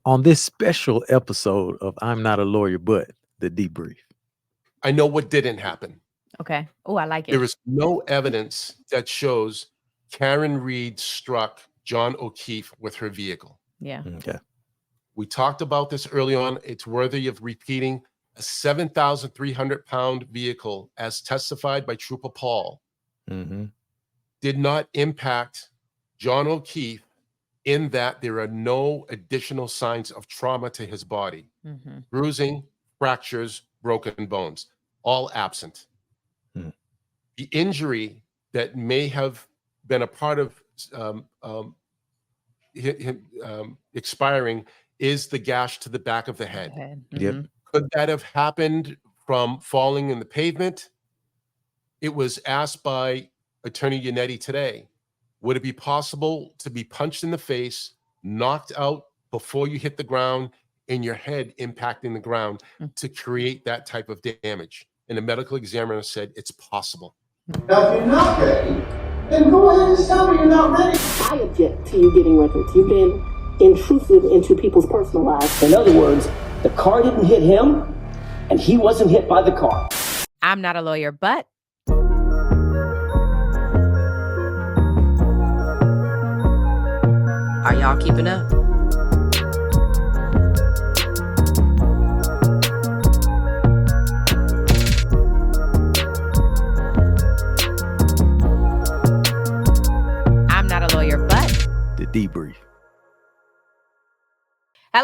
on this special episode of I'm Not a Lawyer, but the Debrief. I know what didn't happen. Okay. Oh, I like it. There is no evidence that shows Karen Reed struck John O'Keefe with her vehicle. Yeah. Okay. We talked about this early on. It's worthy of repeating. A 7,300-pound vehicle, as testified by Trooper Paul, did not impact John O'Keefe in that there are no additional signs of trauma to his body. Bruising, fractures, broken bones, all absent. The injury that may have been a part of him expiring is the gash to the back of the head. Yep. Could that have happened from falling in the pavement? It was asked by Attorney Yannetti today. Would it be possible to be punched in the face, knocked out before you hit the ground, and your head impacting the ground to create that type of damage? And the medical examiner said it's possible. Now, if you're not ready, then go ahead and tell me you're not ready. I object to you getting records. You've been intrusive into people's personal lives. In other words, the car didn't hit him, and he wasn't hit by the car. I'm not a lawyer, but are y'all keeping up? I'm not a lawyer, but The Debrief.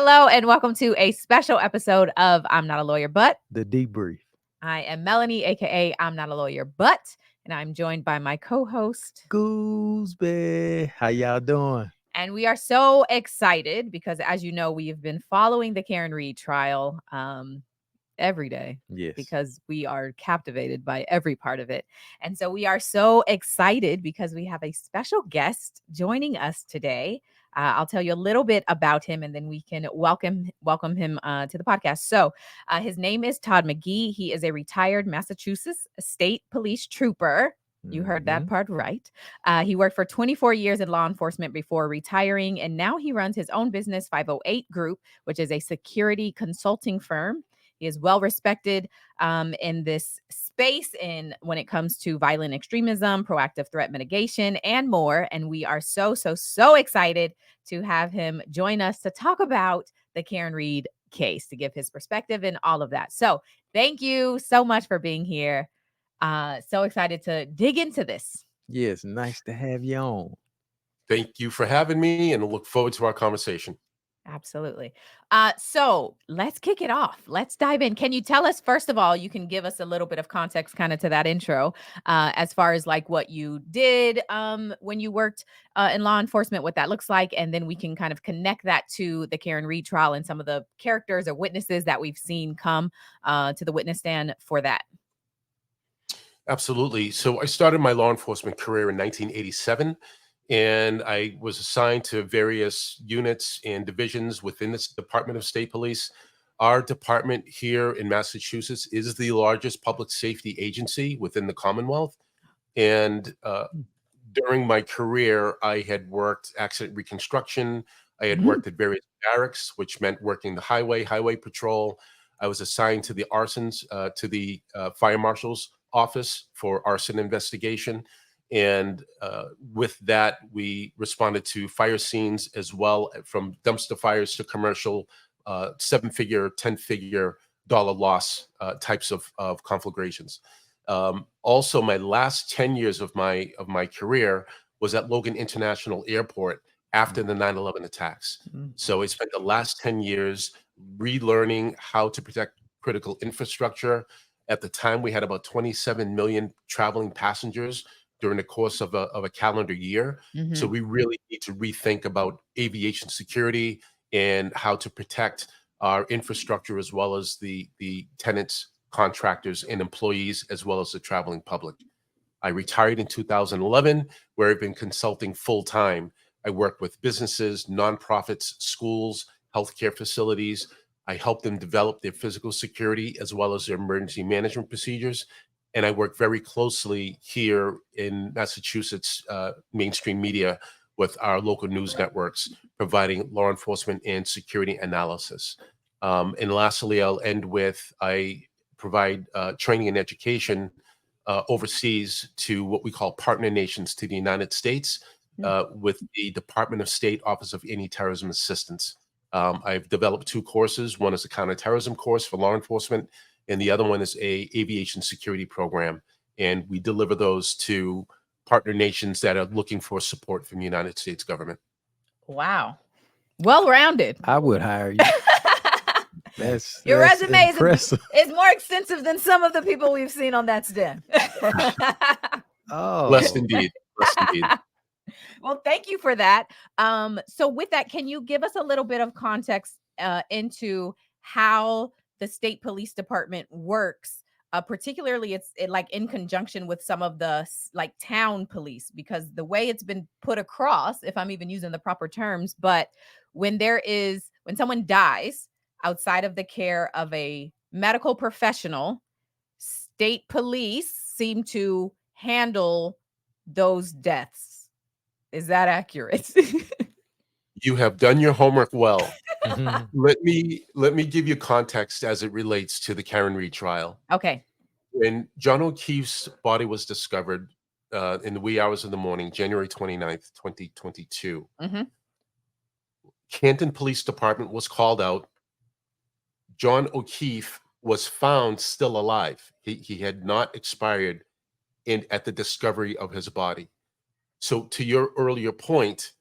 hello and welcome to a special episode of I'm Not a Lawyer, but The Debrief. I am Melanie, aka I'm Not a Lawyer, but, and I'm joined by my co-host Gooseby. How y'all doing? And we are so excited because, as you know, we have been following the Karen Reed trial every day. Yes. Because we are captivated by every part of it. And so we are so excited because we have a special guest joining us today. I'll tell you a little bit about him and then we can welcome him to the podcast. So his name is Todd McGhee. He is a retired Massachusetts State Police trooper. You heard that part right. He worked for 24 years in law enforcement before retiring, and now he runs his own business, 508 Group, which is a security consulting firm. He is well respected in this space when it comes to violent extremism, proactive threat mitigation, and more. And we are so excited to have him join us to talk about the Karen Reed case, to give his perspective and all of that. So thank you so much for being here. So excited to dig into this. Yes, nice to have you on. Thank you for having me and look forward to our conversation. Absolutely. So let's kick it off. Let's dive in. Can you tell us, first of all, you can give us a little bit of context kind of to that intro, as far as like what you did when you worked in law enforcement, what that looks like, and then we can kind of connect that to the Karen Reed trial and some of the characters or witnesses that we've seen come to the witness stand for that. Absolutely. So I started my law enforcement career in 1987. And I was assigned to various units and divisions within this Department of State Police. Our department here in Massachusetts is the largest public safety agency within the Commonwealth. And during my career, I had worked accident reconstruction. I had worked at various barracks, which meant working the highway patrol. I was assigned to the arsons, to the fire marshal's office for arson investigation. And with that, we responded to fire scenes as well, from dumpster fires to commercial 7-figure, 10-figure dollar loss types of conflagrations. Also, my last 10 years of my career was at Logan International Airport after the 9/11 attacks. So I spent the last 10 years relearning how to protect critical infrastructure. At the time, we had about 27 million traveling passengers during the course of a calendar year. So we really need to rethink about aviation security and how to protect our infrastructure, as well as the tenants, contractors, and employees, as well as the traveling public. I retired in 2011, where I've been consulting full time. I work with businesses, nonprofits, schools, healthcare facilities. I help them develop their physical security as well as their emergency management procedures. And I work very closely here in Massachusetts mainstream media with our local news networks, providing law enforcement and security analysis. And lastly, I'll end with I provide training and education overseas to what we call partner nations to the United States with the Department of State Office of Anti-Terrorism Assistance. I've developed 2 courses. One is a counterterrorism course for law enforcement, and the other one is a aviation security program. And we deliver those to partner nations that are looking for support from the United States government. Wow. Well-rounded. I would hire you. That's Your resume impressive. is more extensive than some of the people we've seen on That's Den. Oh, Blessed indeed. Blessed indeed. Well, thank you for that. So with that, can you give us a little bit of context into how the state police department works? Particularly it's like in conjunction with some of the like town police, because the way it's been put across, if I'm even using the proper terms, but when someone dies outside of the care of a medical professional, state police seem to handle those deaths. Is that accurate? You have done your homework well. Mhm. Let me give you context as it relates to the Karen Reed trial. Okay. When John O'Keefe's body was discovered in the wee hours of the morning, January 29th, 2022, Mhm. Canton Police Department was called out. John O'Keefe was found still alive. He had not expired at the discovery of his body. So to your earlier point,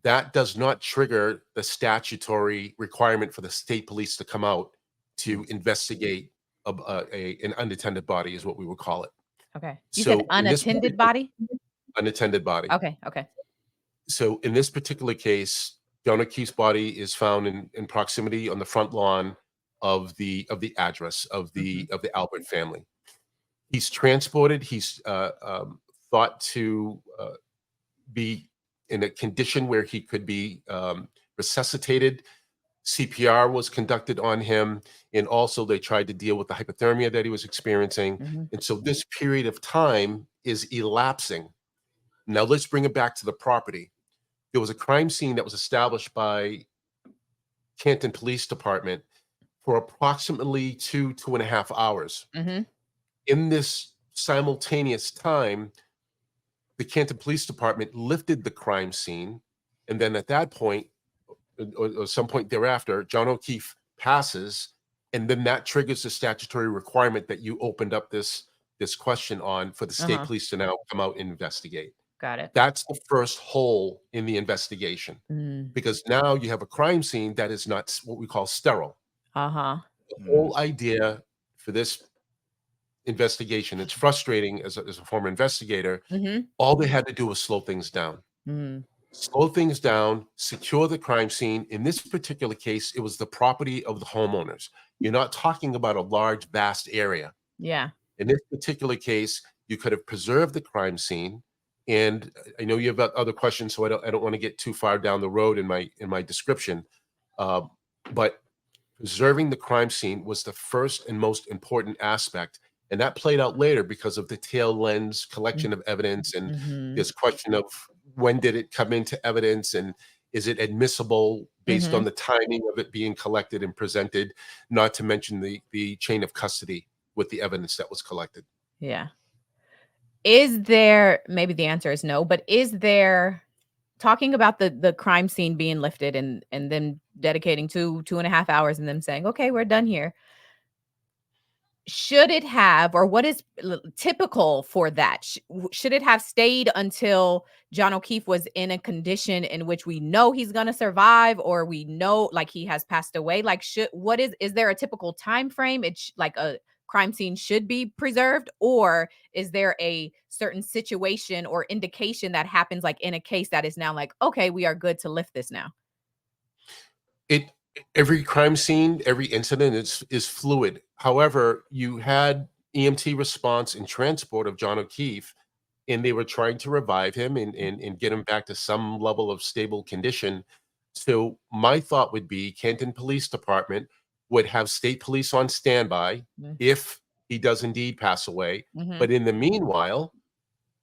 that does not trigger the statutory requirement for the state police to come out to investigate an unattended body, is what we would call it. Okay. You So said in this unattended body? unattended body. Okay. Okay. So in this particular case, John O'Keefe's body is found in proximity on the front lawn of the address of the Albert family. He's transported. He's thought to be in a condition where he could be resuscitated. CPR was conducted on him, and also they tried to deal with the hypothermia that he was experiencing. Mhm. And so this period of time is elapsing. Now let's bring it back to the property. There was a crime scene that was established by Canton Police Department for approximately 2.5 hours. Mhm. In this simultaneous time, the Canton Police Department lifted the crime scene, and then at that point, or some point thereafter, John O'Keefe passes, and then that triggers the statutory requirement that you opened up this question on for the state police to now come out and investigate. Got it. That's the first hole in the investigation, Mm. because now you have a crime scene that is not what we call sterile. Uh-huh. The whole idea for this investigation, it's frustrating as a former investigator, Mhm. all they had to do was slow things down. Mm. Slow things down, secure the crime scene. In this particular case, it was the property of the homeowners. You're not talking about a large, vast area. Yeah. In this particular case, you could have preserved the crime scene. And I know you have other questions, so I don't want to get too far down the road in my description. But preserving the crime scene was the first and most important aspect. And that played out later because of the tail lens collection of evidence. And Mhm. this question of when did it come into evidence, and is it admissible based on the timing of it being collected and presented, not to mention the chain of custody with the evidence that was collected. Yeah. Is there, maybe the answer is no, but is there, talking about the crime scene being lifted and then dedicating 2.5 hours and them saying, okay, we're done here. Should it have, or what is typical for that? Should it have stayed until John O'Keefe was in a condition in which we know he's going to survive, or we know like he has passed away? Like, is there a typical time frame? It's like a crime scene should be preserved, or is there a certain situation or indication that happens like in a case that is now like, okay, we are good to lift this now? Every crime scene, every incident is fluid. However, you had EMT response and transport of John O'Keefe, and they were trying to revive him and get him back to some level of stable condition. So my thought would be Canton Police Department would have state police on standby if he does indeed pass away. Mhm. But in the meanwhile,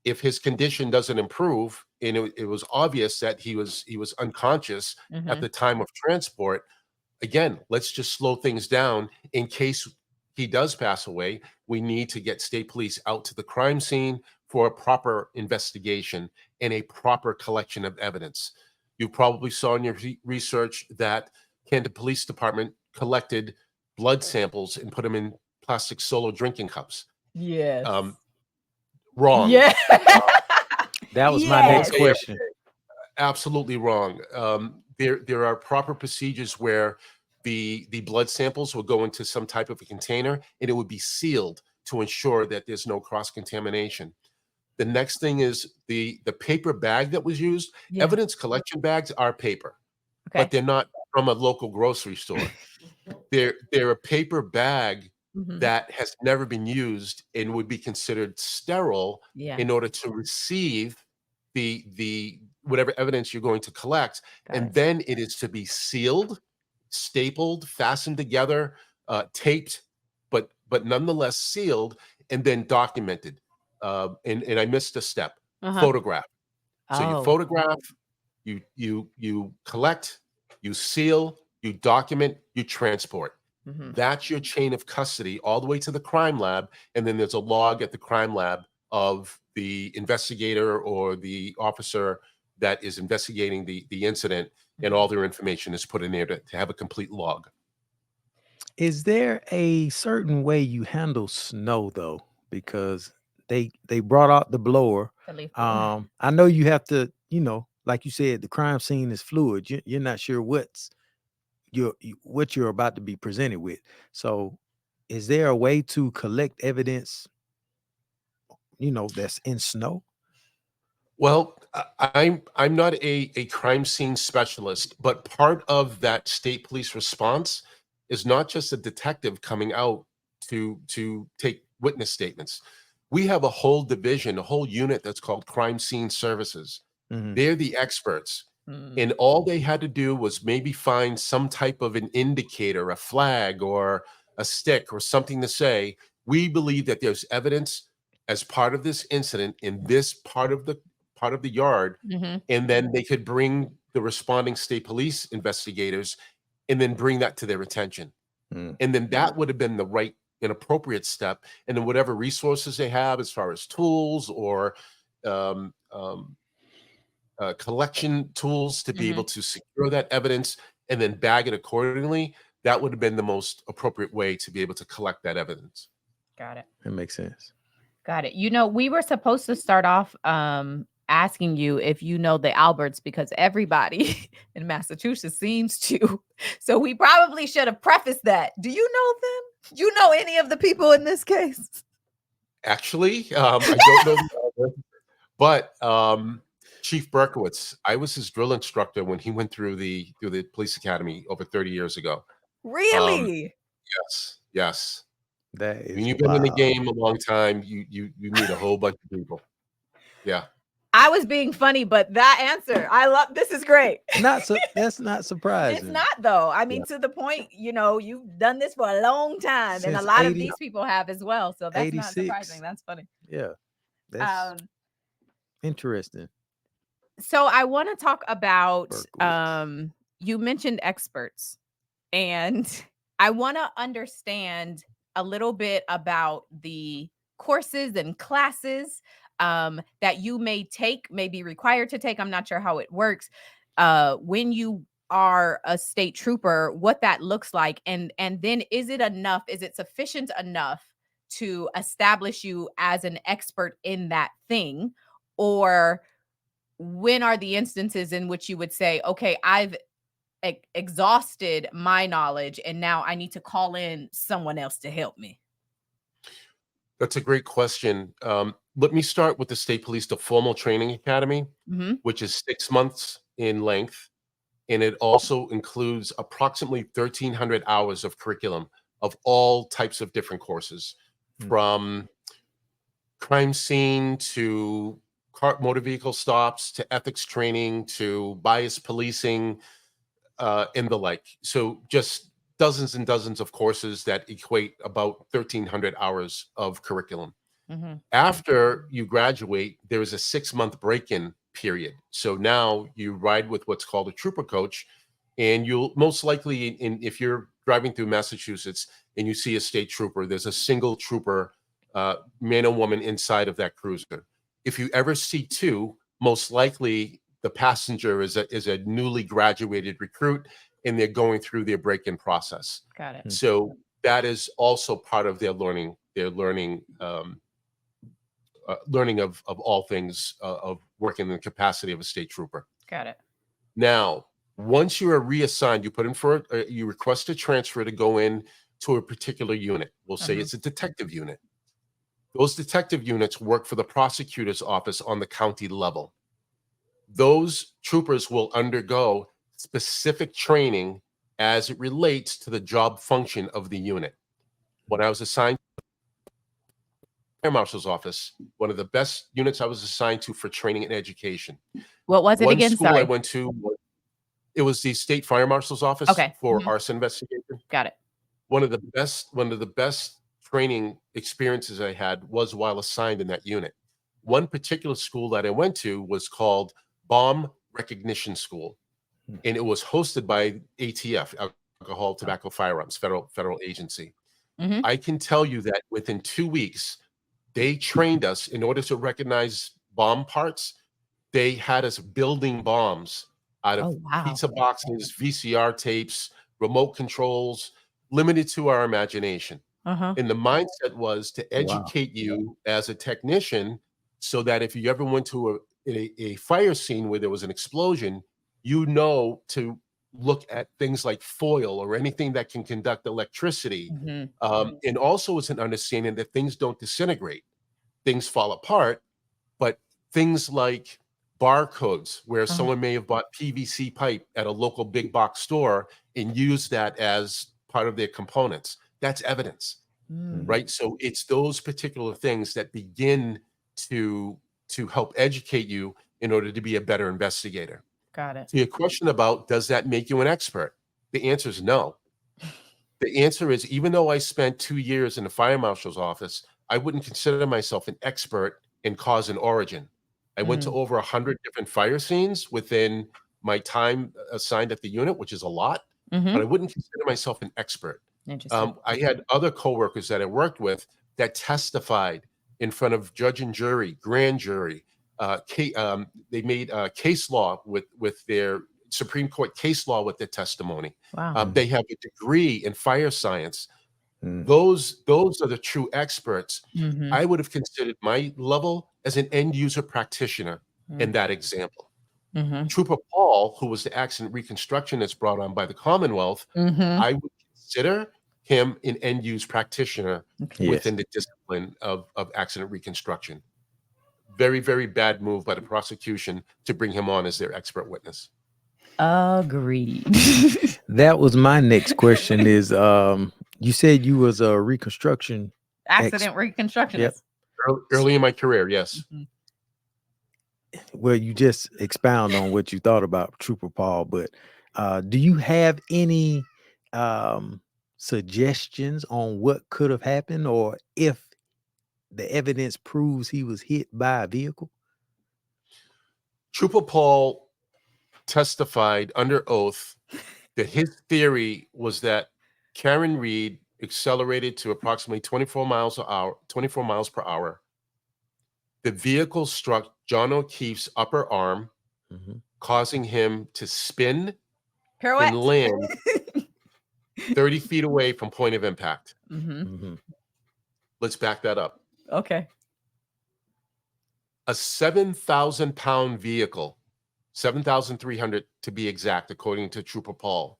if his condition doesn't improve, and it was obvious that he was unconscious at the time of transport. Again, let's just slow things down in case he does pass away. We need to get state police out to the crime scene for a proper investigation and a proper collection of evidence. You probably saw in your research that Camden Police Department collected blood samples and put them in plastic Solo drinking cups. Yes. Wrong. Yeah. That was my next question. Absolutely wrong. There are proper procedures where the blood samples will go into some type of a container, and it would be sealed to ensure that there's no cross-contamination. The next thing is the paper bag that was used. Yeah. Evidence collection bags are paper, Okay. but they're not from a local grocery store. They're a paper bag that has never been used and would be considered sterile in order to receive the whatever evidence you're going to collect. And then it is to be sealed, stapled, fastened together, taped, but nonetheless sealed, and then documented. And I missed a step. Photograph. So you photograph, you collect, you seal, you document, you transport. That's your chain of custody all the way to the crime lab, and then there's a log at the crime lab of the investigator or the officer that is investigating the incident, and all their information is put in there to have a complete log. Is there a certain way you handle snow though? Because they brought out the blower. I know you have to, like you said, the crime scene is fluid. You're not sure what you're about to be presented with. So is there a way to collect evidence, that's in snow? Well, I'm not a crime scene specialist, but part of that state police response is not just a detective coming out to take witness statements. We have a whole division, a whole unit that's called crime scene services. They're the experts. And all they had to do was maybe find some type of an indicator, a flag or a stick or something to say, we believe that there's evidence as part of this incident in this part of the yard. And then they could bring the responding state police investigators and then bring that to their attention. And then that would have been the right and appropriate step. And then whatever resources they have as far as tools or collection tools to be able to secure that evidence and then bag it accordingly, that would have been the most appropriate way to be able to collect that evidence. Got it. That makes sense. Got it. We were supposed to start off asking you if you know the Alberts, because everybody in Massachusetts seems to. So we probably should have prefaced that. Do you know them? Do you know any of the people in this case? Actually, I don't know the Alberts, but Chief Berkowitz, I was his drill instructor when he went through the police academy over 30 years ago. Really? Yes. That is When you've been in the game a long time, you meet a whole bunch of people. Yeah. I was being funny, but that answer, this is great. That's not surprising. It's not though. I mean, to the point, you've done this for a long time, and a lot of these people have as well. So that's 86. not surprising. That's funny. Yeah. That's interesting. So I want to talk about, you mentioned experts, and I want to understand a little bit about the courses and classes that you may be required to take. I'm not sure how it works. When you are a state trooper, what that looks like. And then is it sufficient enough to establish you as an expert in that thing? Or when are the instances in which you would say, okay, I've exhausted my knowledge and now I need to call in someone else to help me? That's a great question. Let me start with the State Police, the Formal Training Academy, which is 6 months in length. And it also includes approximately 1,300 hours of curriculum of all types of different courses, from crime scene to motor vehicle stops to ethics training to bias policing and the like. So just dozens and dozens of courses that equate about 1,300 hours of curriculum. After you graduate, there is a 6-month break-in period. So now you ride with what's called a trooper coach, and you'll most likely, if you're driving through Massachusetts and you see a state trooper, there's a single trooper, man or woman, inside of that cruiser. If you ever see two, most likely the passenger is a newly graduated recruit, and they're going through their break-in process. Got it. So that is also part of their learning. Learning of all things of working in the capacity of a state trooper. Got it. Now, once you are reassigned, you put in for you request a transfer to go in to a particular unit. We'll say it's a detective unit. Those detective units work for the prosecutor's office on the county level. Those troopers will undergo specific training as it relates to the job function of the unit. When I was assigned to the fire marshal's office, one of the best units I was assigned to for training and education. What was it One again? school Sorry. I went to, it was the state fire marshal's office for arson investigation. Got it. One of the best training experiences I had was while assigned in that unit. One particular school that I went to was called Bomb Recognition School, and it was hosted by ATF, Alcohol, Tobacco, Firearms, federal agency. I can tell you that within 2 weeks, they trained us in order to recognize bomb parts. They had us building bombs out of pizza boxes, VCR tapes, remote controls, limited to our imagination. And the mindset was to educate you as a technician so that if you ever went to a fire scene where there was an explosion, you know to look at things like foil or anything that can conduct electricity. And also it's an understanding that things don't disintegrate. Things fall apart, but things like barcodes where someone may have bought PVC pipe at a local big box store and used that as part of their components. That's evidence, right? So it's those particular things that begin to help educate you in order to be a better investigator. Got it. To your question about does that make you an expert? The answer is no. The answer is, even though I spent 2 years in the fire marshal's office, I wouldn't consider myself an expert in cause and origin. I went to over 100 different fire scenes within my time assigned at the unit, which is a lot, but I wouldn't consider myself an expert. Interesting. I had other coworkers that I worked with that testified in front of judge and jury, grand jury. They made case law with their Supreme Court case law with their testimony. Wow. They have a degree in fire science. Those are the true experts. I would have considered my level as an end user practitioner in that example. Trooper Paul, who was the accident reconstructionist brought on by the Commonwealth, I would consider him an end use practitioner within the discipline of accident reconstruction. Very, very bad move by the prosecution to bring him on as their expert witness. Agreed. That was my next question is, you said you was a reconstruction Accident reconstructionist. Early in my career, yes. Well, you just expound on what you thought about Trooper Paul, but do you have any suggestions on what could have happened, or if the evidence proves he was hit by a vehicle? Trooper Paul testified under oath that his theory was that Karen Reed accelerated to approximately 24 miles per hour. The vehicle struck John O'Keefe's upper arm, causing him to spin Pirouette. and land 30 feet away from point of impact. Let's back that up. Okay. A 7,000-pound vehicle, 7,300 to be exact, according to Trooper Paul,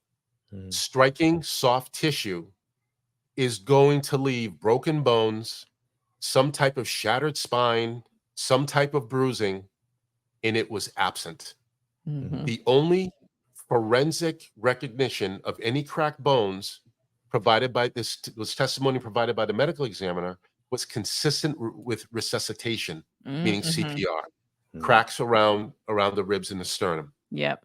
striking soft tissue is going to leave broken bones, some type of shattered spine, some type of bruising, and it was absent. The only forensic recognition of any cracked bones provided by this was testimony provided by the medical examiner was consistent with resuscitation, meaning CPR, cracks around the ribs and the sternum. Yep.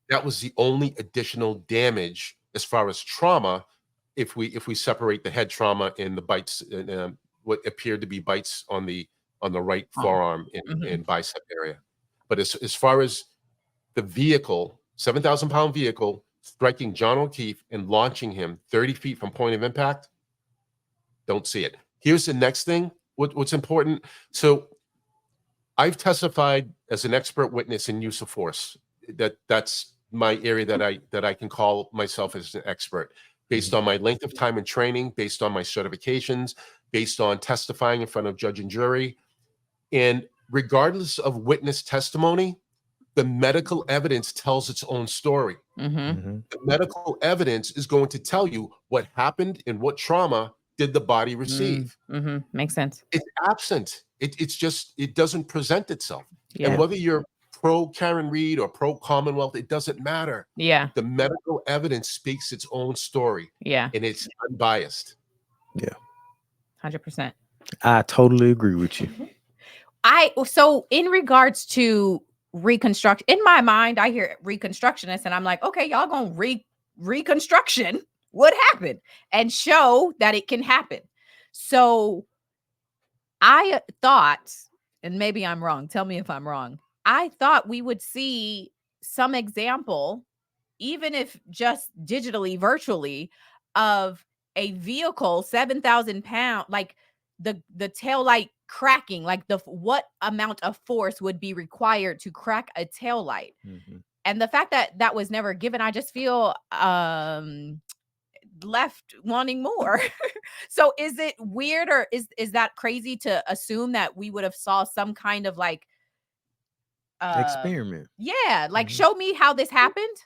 That was the only additional damage as far as trauma, if we separate the head trauma and the bites, what appeared to be bites on the right forearm and bicep area. But as far as the vehicle, 7,000-pound vehicle, striking John O'Keefe and launching him 30 feet from point of impact, don't see it. Here's the next thing. What's important. So I've testified as an expert witness in use of force. That's my area that I can call myself as an expert, based on my length of time in training, based on my certifications, based on testifying in front of judge and jury. And regardless of witness testimony, the medical evidence tells its own story. Mm-hmm. The medical evidence is going to tell you what happened and what trauma did the body receive. Mm-hmm. Makes sense. It's absent. It's just, it doesn't present itself. Yeah. And whether you're pro Karen Reed or pro Commonwealth, it doesn't matter. Yeah. The medical evidence speaks its own story. Yeah. And it's unbiased. Yeah. 100%. I totally agree with you. So in regards to reconstruct, in my mind, I hear reconstructionist and I'm like, okay, y'all gonna reconstruction what happened and show that it can happen. So I thought, and maybe I'm wrong, tell me if I'm wrong, I thought we would see some example, even if just digitally, virtually, of a vehicle 7,000 pounds, like the tail light cracking, like what amount of force would be required to crack a tail light. Mhm. And the fact that that was never given, I just feel left wanting more. So is it weird, or is that crazy to assume that we would have saw some kind of like Experiment. yeah, like Mhm. show me how this happened?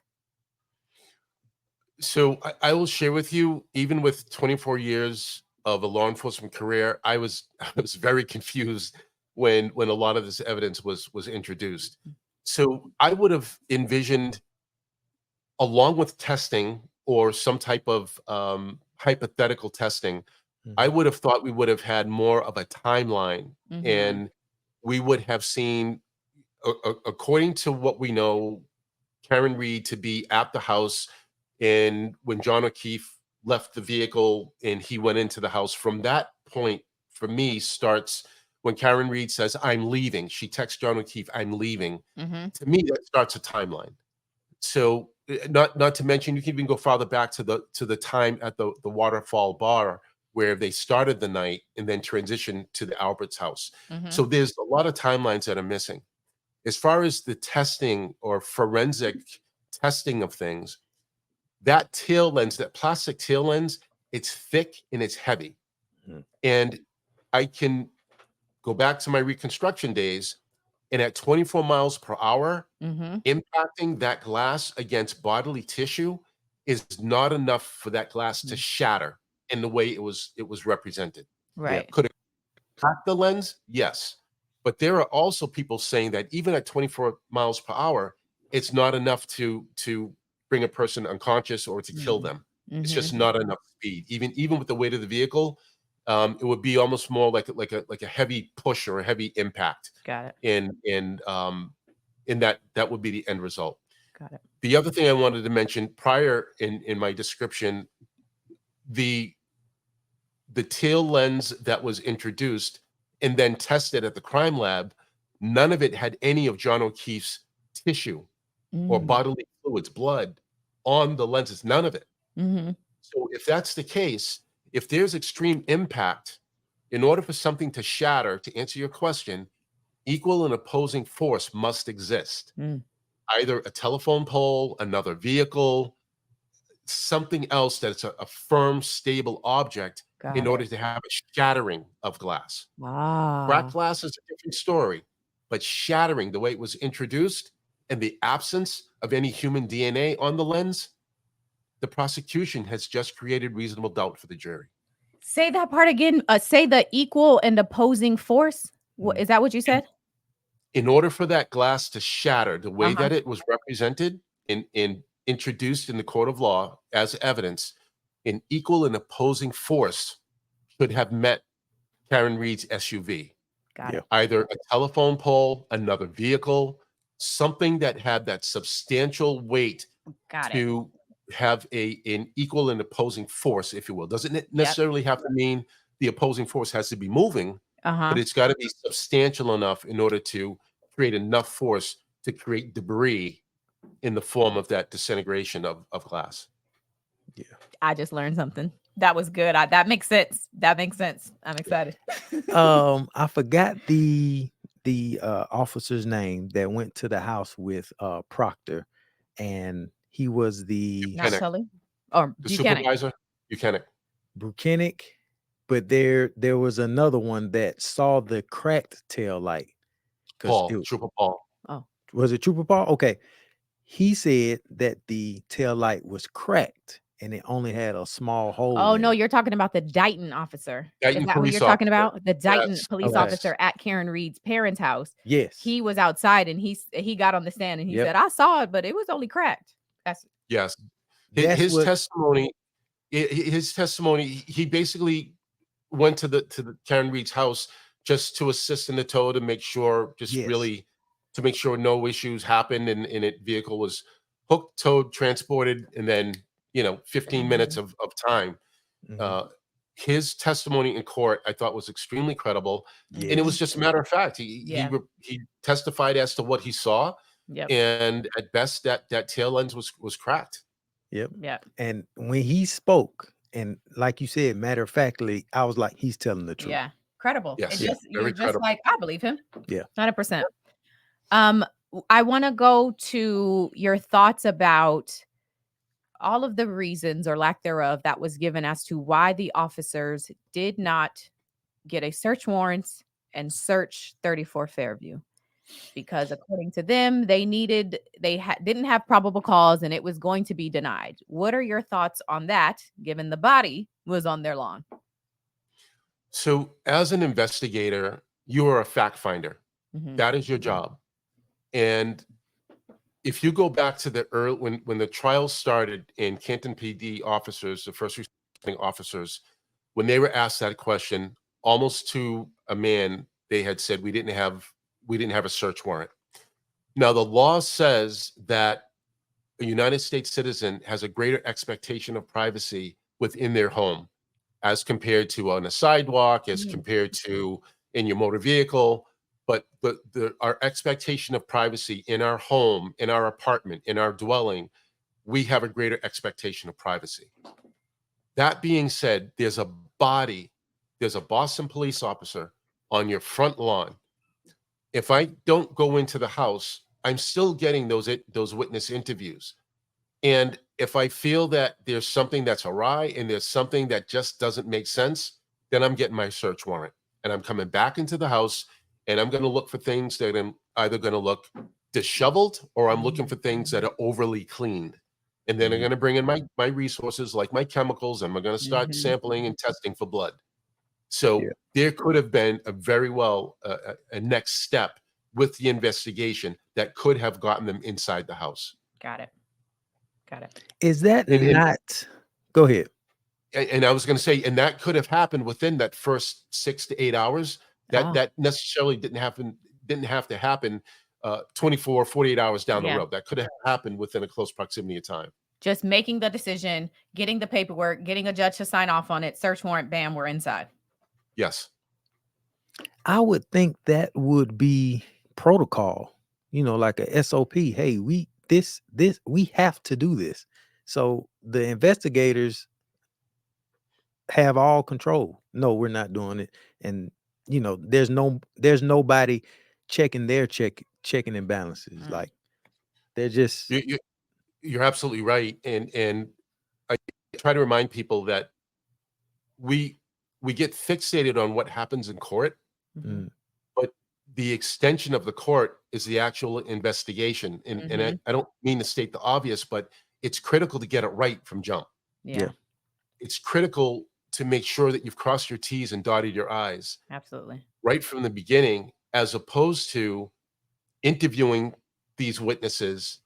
So I will share with you, even with 24 years of a law enforcement career, I was very confused when a lot of this evidence was introduced. So I would have envisioned, along with testing or some type of hypothetical testing, I would have thought we would have had more of a timeline, Mhm. and we would have seen, according to what we know, Karen Reed to be at the house, and when John O'Keefe left the vehicle and he went into the house. From that point, for me, starts when Karen Reed says, "I'm leaving." She texts John O'Keefe, "I'm leaving." Mhm. To me, that starts a timeline. So not to mention, you can even go farther back to the time at the Waterfall Bar, where they started the night and then transitioned to the Albert's house. Mhm. So there's a lot of timelines that are missing. As far as the testing or forensic testing of things, that tail lens, that plastic tail lens, it's thick and it's heavy. Mhm. And I can go back to my reconstruction days, and at 24 miles per hour, Mhm. impacting that glass against bodily tissue is not enough for that glass to shatter in the way it was represented. Right. Could it crack the lens? Yes. But there are also people saying that even at 24 miles per hour, it's not enough to bring a person unconscious or to kill them. It's just Mhm. not enough speed. Even with the weight of the vehicle, it would be almost more like a heavy push or a heavy impact. Got it. In that would be the end result. Got it. The other thing I wanted to mention prior in my description, the tail lens that was introduced and then tested at the crime lab, none of it had any of John O'Keefe's tissue or Mm. bodily fluids, blood on the lenses, none of it. Mhm. So if that's the case, if there's extreme impact, in order for something to shatter, to answer your question, equal and opposing force must exist. Mm. Either a telephone pole, another vehicle, something else that's a firm, stable object Got in it. order to have a shattering of glass. Cracked Ah. glass is a different story, but shattering the way it was introduced and the absence of any human DNA on the lens, the prosecution has just created reasonable doubt for the jury. Say that part again. Say the equal and opposing force. What is that what you said? In order for that glass to shatter the way Uh-huh. that it was represented in introduced in the court of law as evidence, an equal and opposing force should have met Karen Reed's SUV. Got Yeah. it. Either a telephone pole, another vehicle, something that had that substantial weight Got it. to have an equal and opposing force, if you will. Doesn't necessarily have to mean the opposing force has to be moving, Uh-huh. but it's got to be substantial enough in order to create enough force to create debris in the form of that disintegration of glass. I just learned something. That was good. That makes sense. That makes sense. I'm excited. I forgot the officer's name that went to the house with Proctor, and he was the Not Buchanan. Tully or The Buchanan. supervisor, Buchanan. Buchanan, but there was another one that saw the cracked tail light. Trooper Paul. Oh, Was it Trooper Paul? Okay. He said that the tail light was cracked and it only had a small hole. oh in no, it. you're talking about the Dighton officer. Dighton Is that who police you're talking officer. about? The Dighton Yes, police yes. officer at Karen Reed's parents' house. Yes. He was outside and he got on the stand and he Yep. said, "I saw it, but it was only cracked." That's Yes. That's His what- testimony, he basically went to the Karen Reed's house just to assist in the tow, to make sure, Yes. really to make sure no issues happened, and it vehicle was hooked, towed, transported, and then 15 minutes of time. Mhm. His testimony in court, I thought, was extremely credible, and it was Yes. just a matter of fact. He testified as to what he saw, yep. and at best, that tail lens was cracked. Yep. Yeah. And when he spoke, and like you said, matter of factly, I was like, he's telling the truth. Yeah. Credible. Yes. It's Yeah, just you're very just credible. like, I believe him. Yeah. 100%. I want to go to your thoughts about all of the reasons or lack thereof that was given as to why the officers did not get a search warrant and search 34 Fairview. Because according to them, they didn't have probable cause and it was going to be denied. What are your thoughts on that, given the body was on their lawn? So, as an investigator, you are a fact finder. Mhm. That is your job. And if you go back to the early when the trial started, in Canton PD officers, the first responding officers, when they were asked that question, almost to a man, they had said, we didn't have a search warrant. Now, the law says that a United States citizen has a greater expectation of privacy within their home as compared to on a sidewalk, as compared to in your motor vehicle. But our expectation of privacy in our home, in our apartment, in our dwelling, we have a greater expectation of privacy. That being said, there's a Boston police officer on your front lawn. If I don't go into the house, I'm still getting those witness interviews. And if I feel that there's something that's awry and there's something that just doesn't make sense, then I'm getting my search warrant and I'm coming back into the house, and I'm going to look for things that I'm either going to look disheveled, or I'm looking for things that are overly cleaned. And then I'm going to bring in my resources, like my chemicals, and we're going to start sampling and testing for blood. So there could have been a very well a next step with the investigation that could have gotten them inside the house. Got it. Is that And- not? Go ahead. And I was going to say, and that could have happened within that first 6 to 8 hours. That necessarily didn't have to happen 24, 48 hours down the road. That could have happened within a close proximity of time. Just making the decision, getting the paperwork, getting a judge to sign off on it, search warrant, bam, we're inside. Yes. I would think that would be protocol, like a SOP. Hey, we have to do this. So the investigators have all control. No, we're not doing it. And there's nobody checking and balances. Like they're just You're absolutely right. And I try to remind people that we get fixated on what happens in court, but the extension of the court is the actual investigation. And I don't mean to state the obvious, but it's critical to get it right from jump. Yeah. It's critical to make sure that you've crossed your T's and dotted your I's. Absolutely. Right from the beginning, as opposed to interviewing these witnesses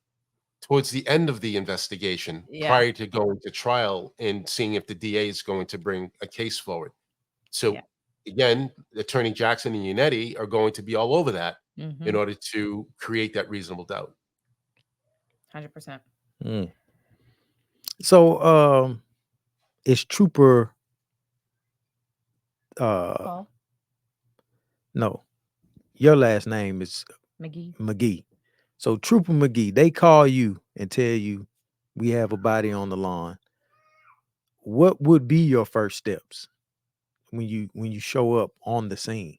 towards the end of the investigation, prior to going to trial and seeing if the DA is going to bring a case forward. So again, Attorney Jackson and Unetti are going to be all over that in order to create that reasonable doubt. 100%. So is Trooper Paul? no, your last name is McGhee. So Trooper McGhee, they call you and tell you we have a body on the lawn. What would be your first steps when you show up on the scene?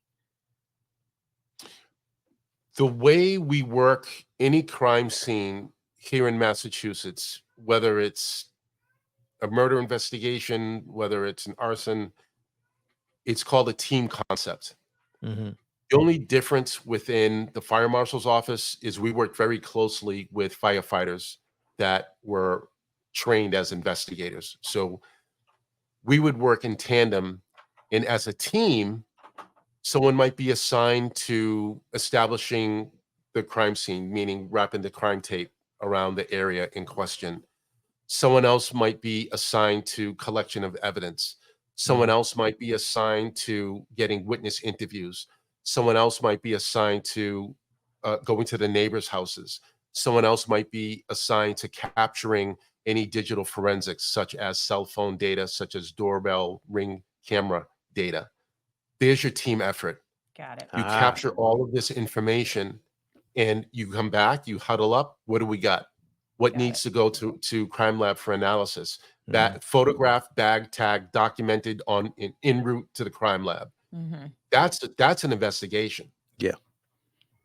The way we work any crime scene here in Massachusetts, whether it's a murder investigation, whether it's an arson, it's called a team concept. Mm-hmm. The only difference within the fire marshal's office is we work very closely with firefighters that were trained as investigators. So we would work in tandem, and as a team, someone might be assigned to establishing the crime scene, meaning wrapping the crime tape around the area in question. Someone else might be assigned to collection of evidence. Someone else might be assigned to getting witness interviews. Someone else might be assigned to going to the neighbors' houses. Someone else might be assigned to capturing any digital forensics, such as cell phone data, such as doorbell, ring camera data. There's your team effort. Got it. You capture all of this information and you come back, you huddle up. What do we got? What needs to go to crime lab for analysis? That photograph, bag tag, documented on en route to the crime lab. That's an investigation. Yeah.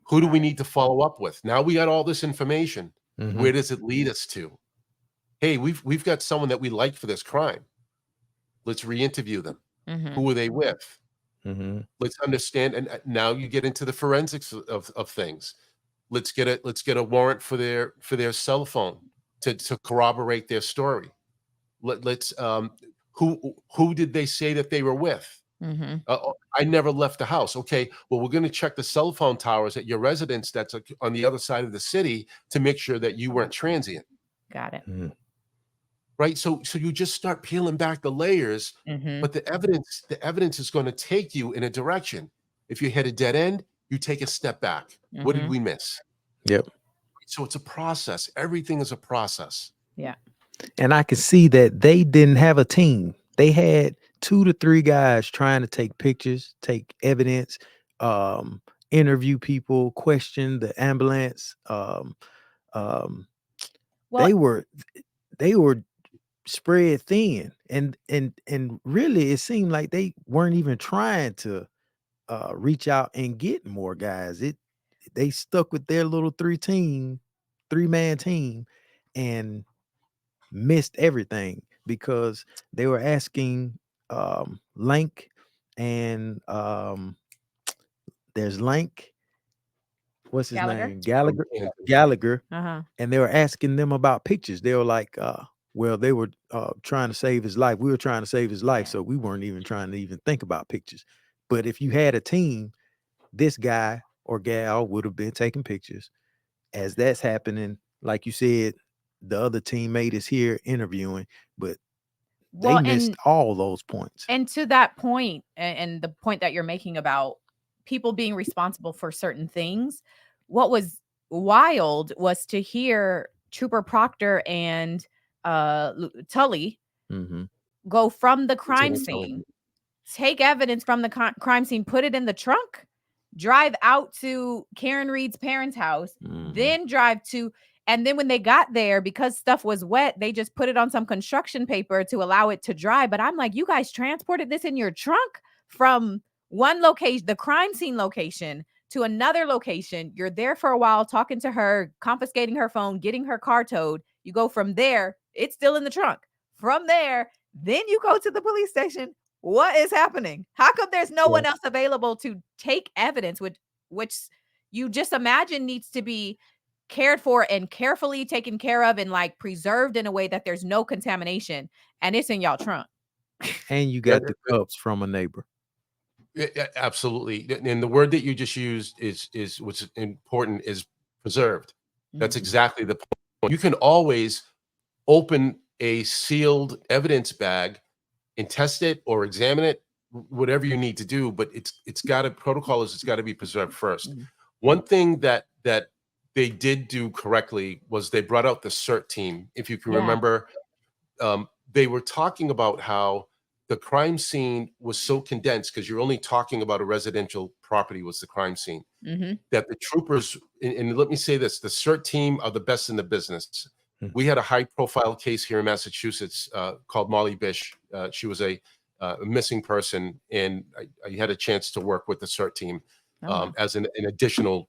Who do we need to follow up with? Now we got all this information. Where does it lead us to? Hey, we've got someone that we like for this crime. Let's re-interview them. Who are they with? Let's understand. And now you get into the forensics of things. Let's get a warrant for their cell phone to corroborate their story. Let's who did they say that they were with? I never left the house. Okay, well, we're going to check the cell phone towers at your residence that's on the other side of the city to make sure that you weren't transient. Got it. Right. So you just start peeling back the layers, but the evidence is going to take you in a direction. If you hit a dead end, you take a step back. What did we miss? Yep. So it's a process. Everything is a process. Yeah. And I could see that they didn't have a team. They had 2 to 3 guys trying to take pictures, take evidence, interview people, question the ambulance. They were spread thin, and really it seemed like they weren't even trying to reach out and get more guys. They stuck with their little 3-man team and missed everything because they were asking Lank and there's Lank, what's his name? Gallagher. And they were asking them about pictures. They were like, well, they were trying to save his life. We were trying to save his life, so we weren't even trying to even think about pictures. But if you had a team, this guy or gal would have been taking pictures. As that's happening, like you said, the other teammate is here interviewing, but they missed all those points. And to that point, and the point that you're making about people being responsible for certain things, what was wild was to hear Trooper Proctor and Tully go from the crime scene, take evidence from the crime scene, put it in the trunk, drive out to Karen Reed's parents' house, then drive to, and then when they got there, because stuff was wet, they just put it on some construction paper to allow it to dry. But I'm like, you guys transported this in your trunk from one location, the crime scene location, to another location. You're there for a while, talking to her, confiscating her phone, getting her car towed. You go from there, it's still in the trunk. From there, then you go to the police station. What is happening? How come there's no one else available to take evidence, which you just imagine needs to be cared for and carefully taken care of and like preserved in a way that there's no contamination, and it's in y'all trunk. And you got the cups from a neighbor. Absolutely. And the word that you just used is what's important, is preserved. That's exactly the point. You can always open a sealed evidence bag and test it or examine it, whatever you need to do, but it's got to, protocol is it's got to be preserved first. One thing that they did do correctly was they brought out the CERT team. If you can remember, they were talking about how the crime scene was so condensed because you're only talking about a residential property was the crime scene, Mm-hmm. that the troopers, and let me say this, the CERT team are the best in the business. We had a high-profile case here in Massachusetts called Molly Bish. She was a missing person, and I had a chance to work with the CERT team as an additional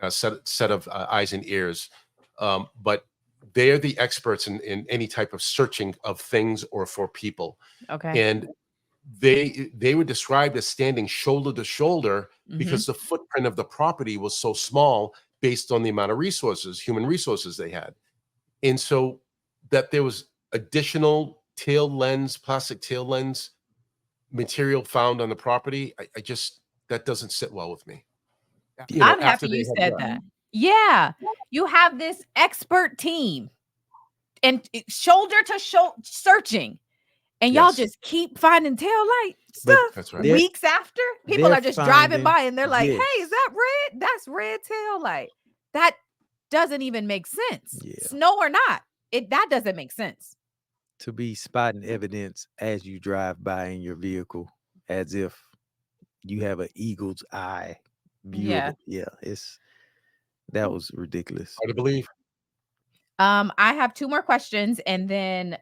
set of eyes and ears. But they're the experts in any type of searching of things or for people. Okay. And they were described as standing shoulder to shoulder because the footprint of the property was so small based on the amount of resources, human resources they had. And so that there was additional plastic tail lens material found on the property, I just, that doesn't sit well with me. I'm happy you said that. Yeah. You have this expert team and shoulder to shoulder searching. And y'all just keep finding tail light stuff. That's right. Weeks after, people are just driving by and they're like, hey, is that red? That's red tail light. That doesn't even make sense. Snow or not, that doesn't make sense. To be spotting evidence as you drive by in your vehicle, as if you have an eagle's eye view of it. That was ridiculous. Hard to believe. I have 2 more questions and then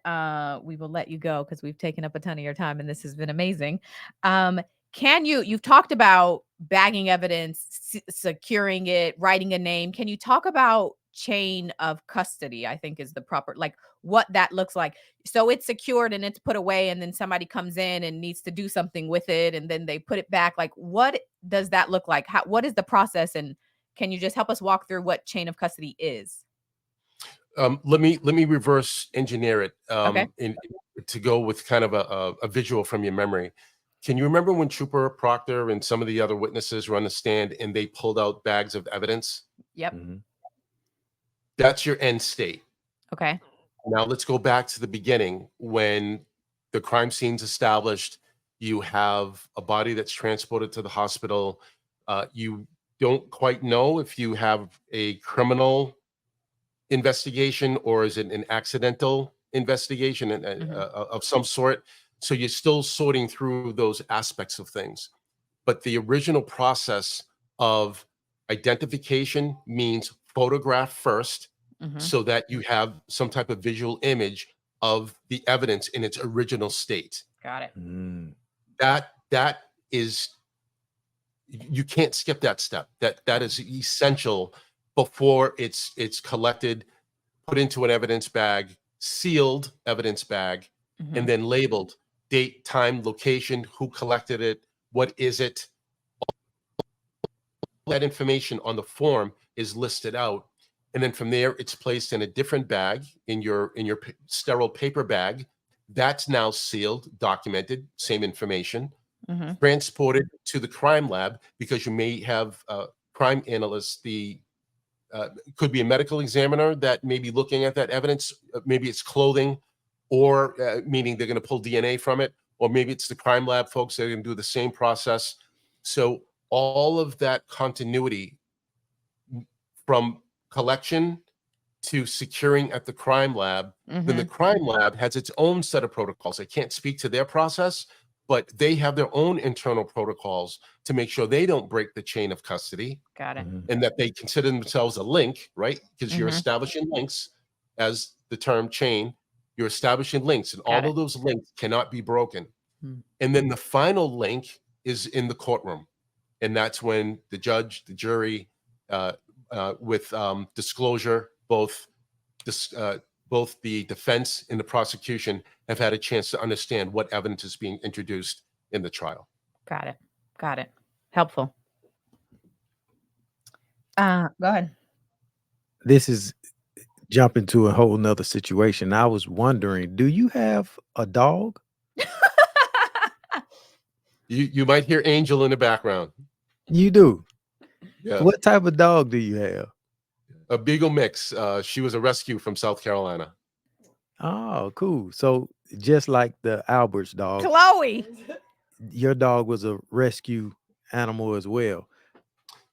we will let you go because we've taken up a ton of your time and this has been amazing. You've talked about bagging evidence, securing it, writing a name. Can you talk about chain of custody? I think is the proper, like what that looks like. So it's secured and it's put away and then somebody comes in and needs to do something with it and then they put it back. Like what does that look like? What is the process? And can you just help us walk through what chain of custody is? Let me reverse engineer it Okay. to go with kind of a visual from your memory. Can you remember when Trooper Proctor and some of the other witnesses were on the stand and they pulled out bags of evidence? Yep. That's your end state. Okay. Now let's go back to the beginning when the crime scene's established. You have a body that's transported to the hospital. You don't quite know if you have a criminal investigation or is it an accidental investigation of some sort. So you're still sorting through those aspects of things. But the original process of identification means photograph first so that you have some type of visual image of the evidence in its original state. Got it. That is, you can't skip that step. That is essential before it's collected, put into an evidence bag, sealed evidence bag, and then labeled date, time, location, who collected it, what is it. All that information on the form is listed out. And then from there, it's placed in a different bag in your sterile paper bag. That's now sealed, documented, same information, transported to the crime lab because you may have crime analysts, could be a medical examiner that may be looking at that evidence. Maybe it's clothing, or meaning they're going to pull DNA from it, or maybe it's the crime lab folks that are going to do the same process. So all of that continuity from collection to securing at the crime lab, then the crime lab has its own set of protocols. I can't speak to their process, but they have their own internal protocols to make sure they don't break the chain of custody. Got it. And that they consider themselves a link, right? Because you're establishing links, as the term chain, you're establishing links, and all of those links cannot be broken. And then the final link is in the courtroom. And that's when the judge, the jury, with disclosure, both the defense and the prosecution have had a chance to understand what evidence is being introduced in the trial. Got it. Helpful. Go ahead. This is jumping to a whole nother situation. I was wondering, do you have a dog? You might hear Angel in the background. You do? Yeah. What type of dog do you have? A Beagle mix. She was a rescue from South Carolina. Oh, cool. So just like the Albert's dog, Chloe, your dog was a rescue animal as well.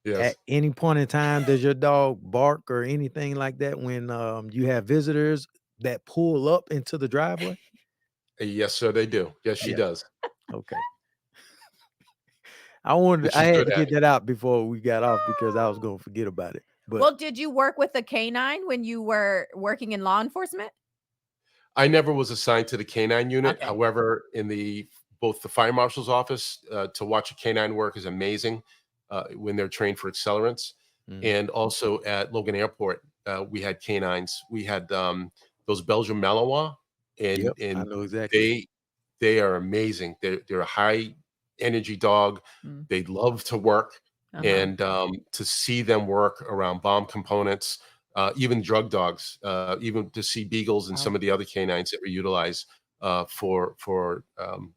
Yes. At any point in time, does your dog bark or anything like that when you have visitors that pull up into the driveway? Yes, sir, they do. Yes, she Yeah. does. Okay. I And had she's to good at get it. that out before we got off because I was gonna forget about it. But Well, did you work with a canine when you were working in law enforcement? I never was assigned to the canine unit. Okay. However, in both the fire marshal's office, to watch a canine work is amazing when they're trained for accelerants, mm, and also at Logan Airport, we had canines. We had those Belgian Malinois, yep, I and know exactly. they are amazing. They're a high energy dog. Mm. They love to work, Uh-huh. and to see them work around bomb components, even drug dogs, even to see beagles and some Wow. of the other canines that we utilize for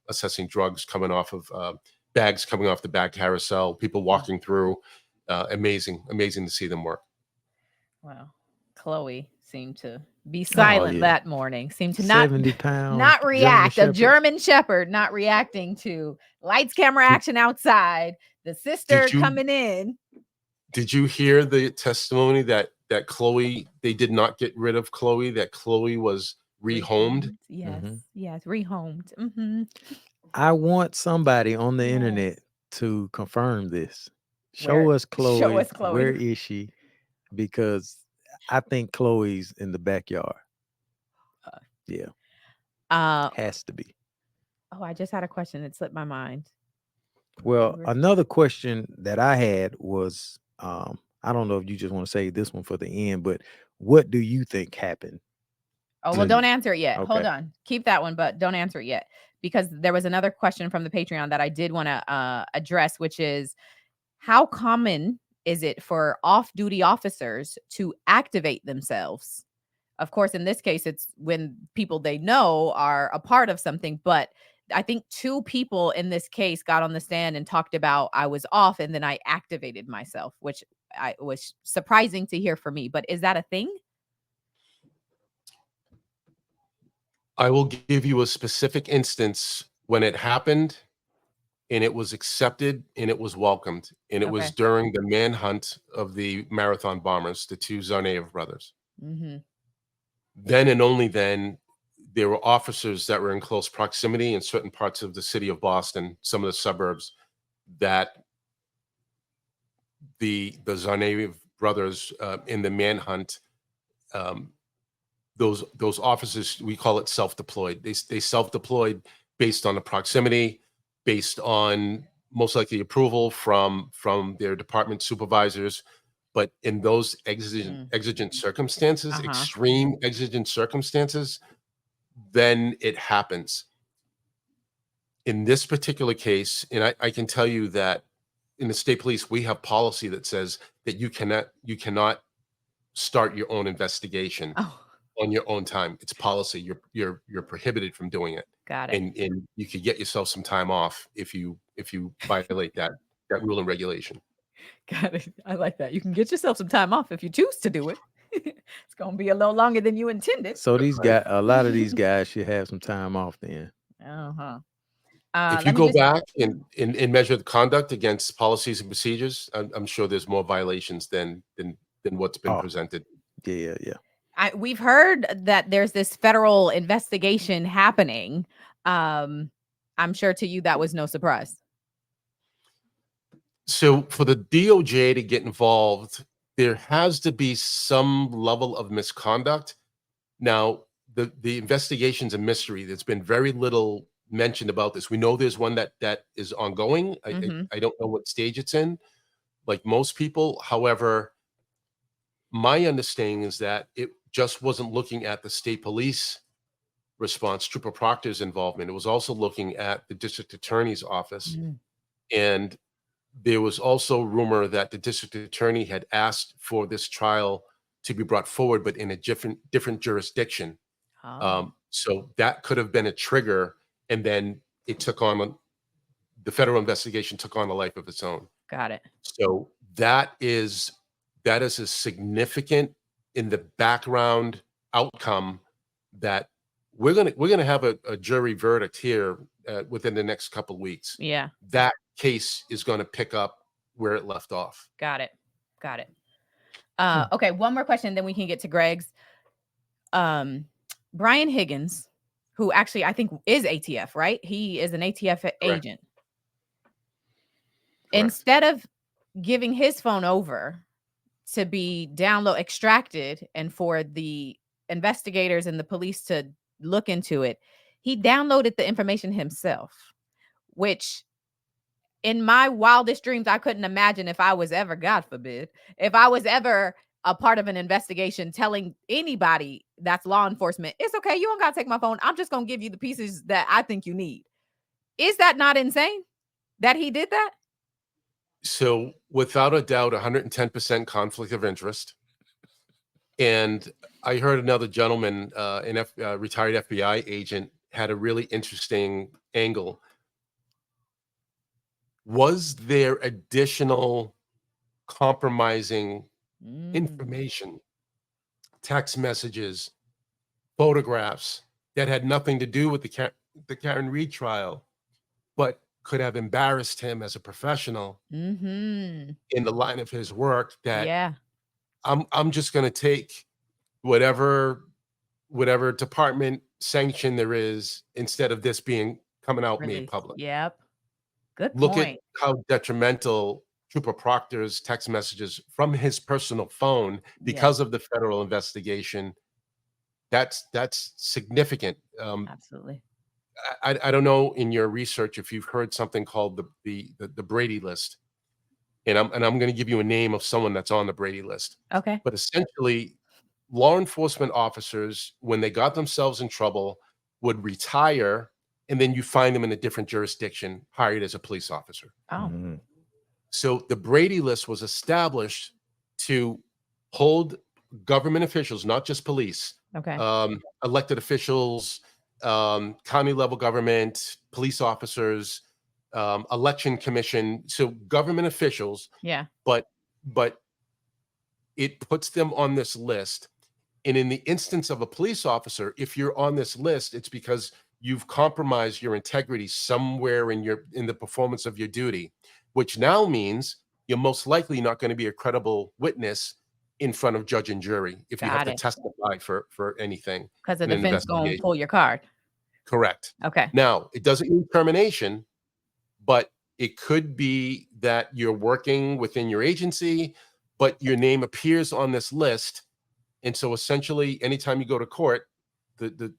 assessing drugs coming off of bags coming off the back carousel, people walking through. Amazing to see them work. Wow. Chloe seemed to be Oh silent yeah, that morning. Seemed to not 70-pound German react. A Shepherd. German Shepherd not reacting to lights, camera, Did, action outside. The sister did you coming in. did you hear the testimony that Chloe, they did not get rid of Chloe, that Chloe was rehomed? Yes. Mhm. Yes. Rehomed. Mm-hmm. I want somebody on the Yes. internet to confirm this. Where? Show us Show Chloe. us Chloe. Where is she? Because I think Chloe's in the backyard. Yeah, has to be. Oh, I just had a question. It slipped my mind. Well, another question that I had was, I don't know if you just want to say this one for the end, but what do you think happened? Oh, well, to- don't answer it yet. Hold Okay. on. Keep that one, but don't answer it yet. Because there was another question from the Patreon that I did want to address, which is how common is it for off-duty officers to activate themselves? Of course, in this case, it's when people they know are a part of something, but I think 2 people in this case got on the stand and talked about I was off and then I activated myself, which I was surprising to hear for me. But is that a thing? I will give you a specific instance when it happened, and it was accepted and it was welcomed, and it was Okay. during the manhunt of the marathon bombers, the 2 Zarnaev brothers. Mm-hmm. Then and only then, there were officers that were in close proximity in certain parts of the city of Boston, some of the suburbs, that the Zarnaev brothers in the manhunt, um, those officers, we call it self-deployed. They self-deployed based on the proximity, based on most likely approval from their department supervisors. But in those exigent circumstances, Uh-huh. extreme exigent circumstances, then it happens. In this particular case, and I can tell you that in the state police, we have policy that says that you cannot start your own investigation Oh, on your own time. It's policy. You're prohibited from doing it, got it. and you could get yourself some time off if you violate that rule and regulation. Got it. I like that. You can get yourself some time off if you choose to do it. It's going to be a little longer than you intended. So a lot of these guys should have some time off then. Uh-huh. If you Let me go just back and measure the conduct against policies and procedures, I'm sure there's more violations than what's been Oh. presented. Yeah. we've heard that there's this federal investigation happening. I'm sure to you that was no surprise. So for the DOJ to get involved, there has to be some level of misconduct. Now, the investigation's a mystery. There's been very little mentioned about this. We know there's one that is ongoing. I don't know what stage it's in, like most people. However, my understanding is that it just wasn't looking at the state police response, Trooper Proctor's involvement. It was also looking at the district attorney's office. And there was also rumor that the district attorney had asked for this trial to be brought forward, but in a different jurisdiction. So that could have been a trigger, and then it the federal investigation took on a life of its own. Got it. So that is a significant in the background outcome that we're gonna have a jury verdict here within the next couple of weeks. Yeah. That case is going to pick up where it left off. Got it. Okay, one more question, then we can get to Greg's. Brian Higgins who actually I think is ATF, right? He is an ATF agent. Instead of giving his phone over to be extracted and for the investigators and the police to look into it, he downloaded the information himself, which in my wildest dreams, I couldn't imagine if I was ever, God forbid, if I was ever a part of an investigation telling anybody that's law enforcement, it's okay, you don't got to take my phone. I'm just going to give you the pieces that I think you need. Is that not insane that he did that? So without a doubt, 110% conflict of interest. And I heard another gentleman, retired FBI agent, had a really interesting angle. Was there additional compromising information, text messages, photographs that had nothing to do with the Karen Reed trial, but could have embarrassed him as a professional in the line of his work? That I'm just going to take whatever department sanction there is instead of this being coming out made public. Yep. Good Look point. at how detrimental Trooper Proctor's text messages from his personal phone because of the federal investigation. That's significant. Absolutely. I don't know in your research if you've heard something called the Brady list, and I'm going to give you a name of someone that's on the Brady list. Okay. But essentially, law enforcement officers, when they got themselves in trouble, would retire, and then you find them in a different jurisdiction, hired as a police officer. Oh. So the Brady list was established to hold government officials, not just police, elected officials, county level government, police officers, election commission, so government officials. Yeah. But it puts them on this list. And in the instance of a police officer, if you're on this list, it's because you've compromised your integrity somewhere in the performance of your duty, which now means you're most likely not going to be a credible witness in front of judge and jury if you have to testify for anything. Because the defense going to pull your card. Correct. Okay. Now, it doesn't mean termination, but it could be that you're working within your agency, but your name appears on this list. And so essentially, anytime you go to court, the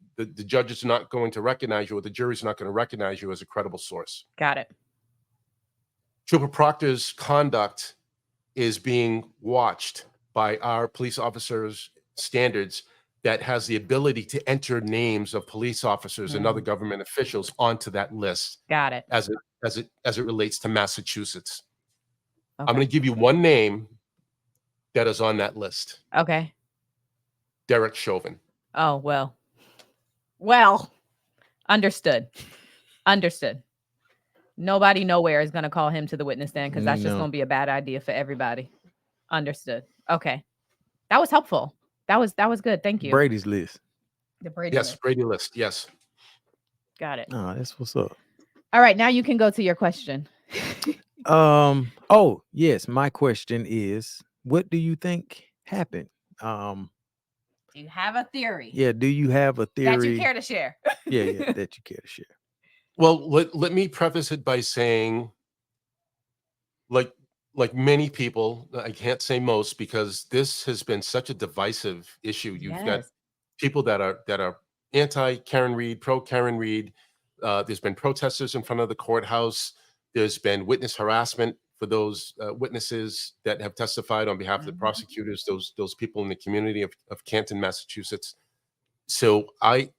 judge is not going to recognize you, or the jury's not going to recognize you as a credible source. Got it. Trooper Proctor's conduct is being watched by our police officers' standards that has the ability to enter names of police officers and other government officials onto that list. Got it. As it relates to Massachusetts. Okay. I'm going to give you one name that is on that list. Okay. Derek Chauvin. Oh, well, understood. Nobody nowhere is going to call him to the witness stand because that's just going to be a bad idea for everybody. Understood. Okay. That was helpful. That was good. Thank you. Brady's list. The Brady Yes, list. Brady list. Yes. Got it. Oh, that's what's up. All right, now you can go to your question. Oh, yes. My question is, what do you think happened? Do you have a theory? Yeah, do you have a theory that you care to share? yeah, that you care to share. Well, let me preface it by saying, like many people, I can't say most, because this has been such a divisive issue. You've got people that are anti Karen Reed, pro Karen Reed. There's been protesters in front of the courthouse. There's been witness harassment for those witnesses that have testified on behalf of the prosecutors, those people in the community of Canton, Massachusetts. So I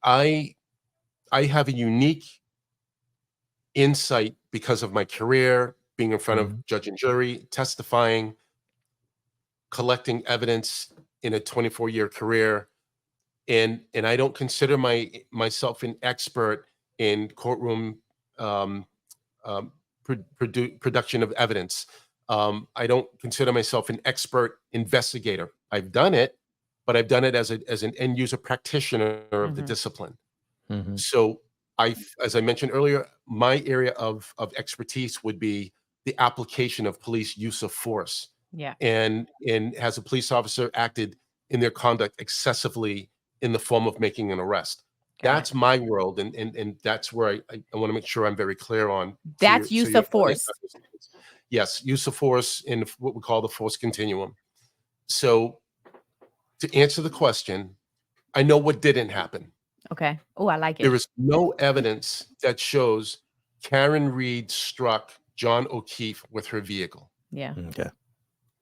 have a unique insight because of my career, being in front of judge and jury, testifying, collecting evidence in a 24-year career. And I don't consider myself an expert in courtroom production of evidence. I don't consider myself an expert investigator. I've done it, but I've done it as an end user practitioner of the discipline. So as I mentioned earlier, my area of expertise would be the application of police use of force. Yeah. And has a police officer acted in their conduct excessively in the form of making an arrest? That's my world, and that's where I want to make sure I'm very clear on. That's use of force. Yes, use of force in what we call the force continuum. So to answer the question, I know what didn't happen. Okay. Oh, I like it. There is no evidence that shows Karen Reed struck John O'Keefe with her vehicle. Yeah. Okay.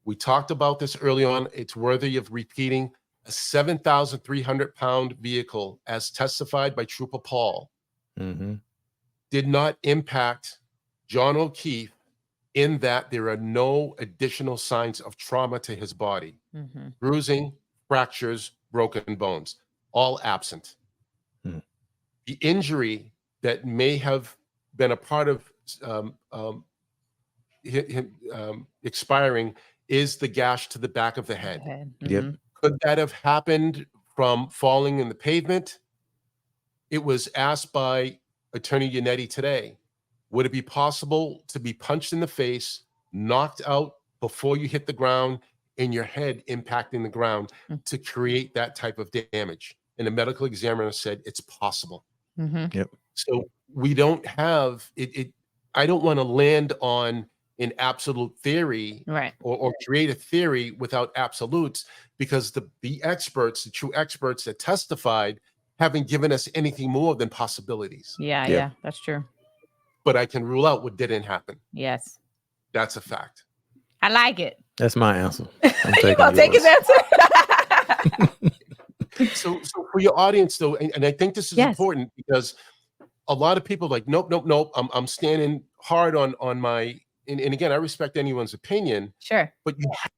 We talked about this early on. It's worthy of repeating. A 7,300-pound vehicle, as testified by Trooper Paul, did not impact John O'Keefe in that there are no additional signs of trauma to his body. Bruising, fractures, broken bones, all absent. The injury that may have been a part of him expiring is the gash to the back of the head. Yep. Could that have happened from falling in the pavement? It was asked by Attorney Yannetti today. Would it be possible to be punched in the face, knocked out before you hit the ground, and your head impacting the ground to create that type of damage? And the medical examiner said it's possible. Yep. So we don't have it. I don't want to land on an absolute theory, Right. or create a theory without absolutes, because the experts, the true experts that testified, haven't given us anything more than possibilities. Yeah, Yep. yeah, that's true. But I can rule out what didn't happen. Yes. That's a fact. I like it. That's my answer. I'm You taking gonna take his yours. answer? So for your audience though, and I think this is important, because a lot of people are like, nope. I'm standing hard on my, and again, I respect anyone's opinion. Sure. But you have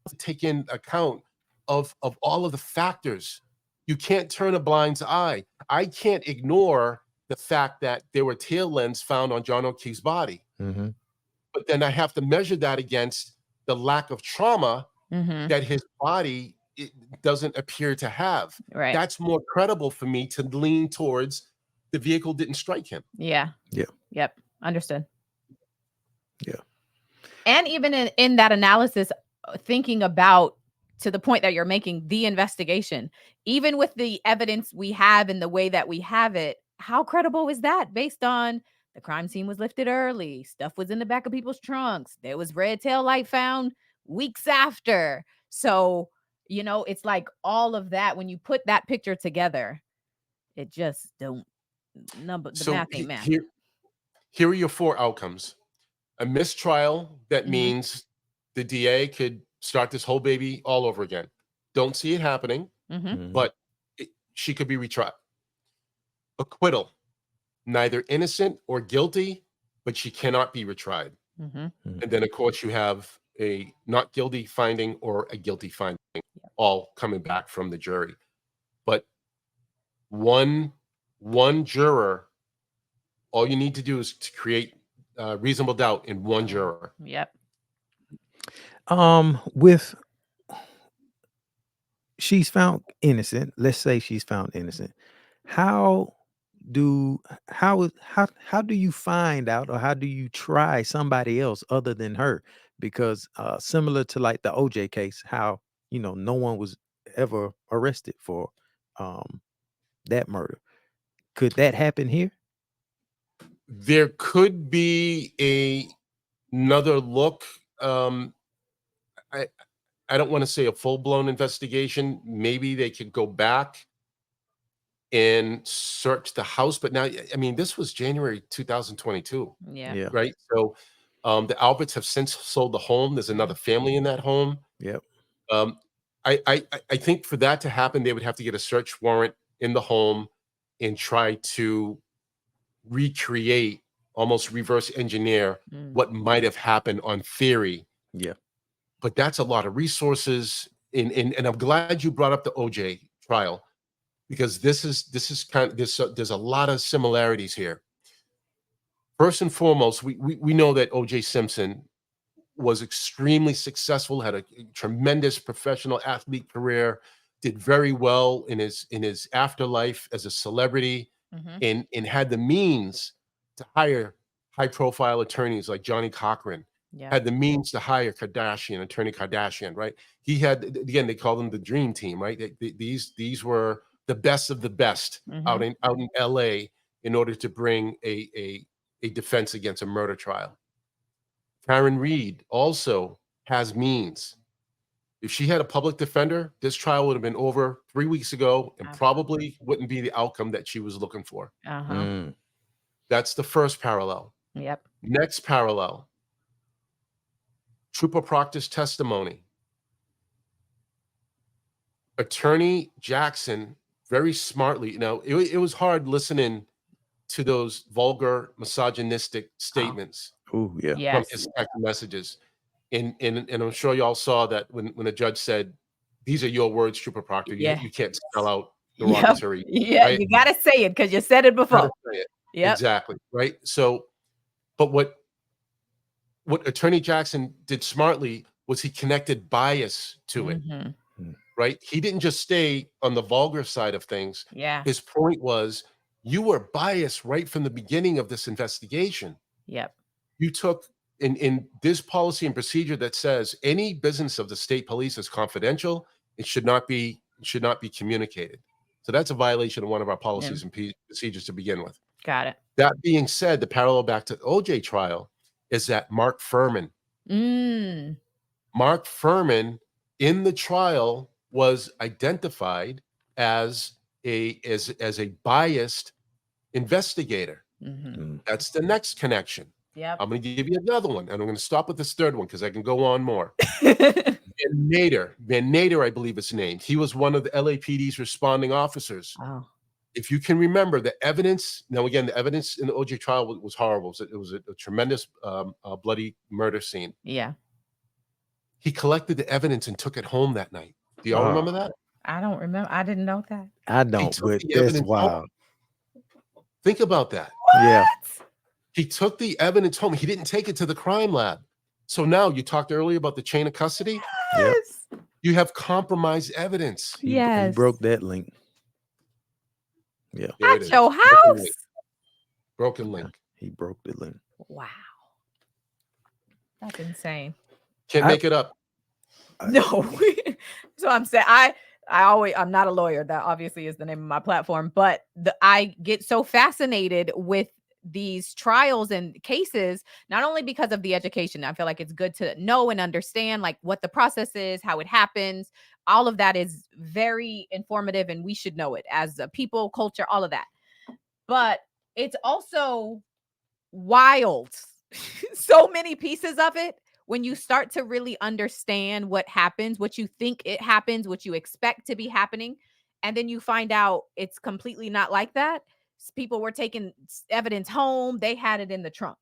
to take in account of all of the factors. You can't turn a blind eye. I can't ignore the fact that there were tail lens found on John O'Keefe's body. But then I have to measure that against the lack of trauma that his body doesn't appear to have. Right. That's more credible for me to lean towards the vehicle didn't strike him. Yeah. Yeah. Yep. Understood. Yeah. And even in that analysis, thinking about, to the point that you're making, the investigation, even with the evidence we have and the way that we have it, how credible is that based on the crime scene was lifted early, stuff was in the back of people's trunks, there was red tail light found weeks after. So, you know, it's like all of that, when you put that picture together, it just don't, the math ain't math. Here are your four outcomes. A mistrial, that means the DA could start this whole baby all over again. Don't see it happening, but she could be retried. Acquittal, neither innocent or guilty, but she cannot be retried. And then, of course, you have a not guilty finding or a guilty finding, all coming back from the jury. But one juror, all you need to do is to create reasonable doubt in one juror. Yep. With she's found innocent, let's say she's found innocent. How do you find out, or how do you try somebody else other than her? Because similar to like the OJ case, how, you know, no one was ever arrested for that murder. Could that happen here? There could be another look. I don't want to say a full-blown investigation. Maybe they could go back and search the house. But now, I mean, this was January 2022. Yeah. Right. So the Alberts have since sold the home. There's another family in that home. Yep. I think for that to happen, they would have to get a search warrant in the home and try to recreate, almost reverse engineer what might have happened on theory. Yeah. But that's a lot of resources. And I'm glad you brought up the OJ trial, because this is kind of there's a lot of similarities here. First and foremost, we know that OJ Simpson was extremely successful, had a tremendous professional athlete career, did very well in his afterlife as a celebrity, and had the means to hire high-profile attorneys like Johnny Cochran. Had the means to hire Attorney Kardashian, right? He had, again, they call them the dream team, right? These were the best of the best out in LA in order to bring a defense against a murder trial. Karen Reed also has means. If she had a public defender, this trial would have been over 3 weeks ago and probably wouldn't be the outcome that she was looking for. That's the first parallel. Yep. Next parallel, Trooper Proctor's testimony. Attorney Jackson, very smartly, it was hard listening to those vulgar, misogynistic statements Oh, yeah. from Yes. his text messages. And I'm sure y'all saw that when the judge said, "These are your words, Trooper Proctor. Yeah. You can't spell out Yep. derogatory." Yeah, right? you gotta say it because you said it before. Gotta say it. Yep. Exactly. Right. So, but what Attorney Jackson did smartly was he connected bias to it. Right. He didn't just stay on the vulgar side of things. Yeah. His point was, you were biased right from the beginning of this investigation. Yep. You took in this policy and procedure that says any business of the state police is confidential. It should not be communicated. So that's a violation of one of our policies and procedures to begin with. Got it. That being said, the parallel back to the OJ trial is that Mark Furman in the trial was identified as a biased investigator. That's the next connection. Yep. I'm going to give you another one, and I'm going to stop with this third one because I can go on more. Van Nader, I believe it's named. He was one of the LAPD's responding officers. Oh. If you can remember the evidence, now again, the evidence in the OJ trial was horrible. It was a tremendous bloody murder scene. Yeah. He collected the evidence and took it home that night. Do y'all remember that? I don't remember. I didn't know that. I don't, but that's wild. Think about that. Yeah. He took the evidence home. He didn't take it to the crime lab. So now you talked earlier about the chain of custody. Yes. You have compromised evidence. He broke that link. Yeah. At your house. Broken link. He broke the link. Wow. That's insane. Can't make it up. No. So I'm saying I'm not a lawyer. That obviously is the name of my platform, but I get so fascinated with these trials and cases, not only because of the education. I feel like it's good to know and understand like what the process is, how it happens. All of that is very informative and we should know it as a people, culture, all of that. But it's also wild. So many pieces of it. When you start to really understand what happens, what you think it happens, what you expect to be happening, and then you find out it's completely not like that. People were taking evidence home. They had it in the trunk.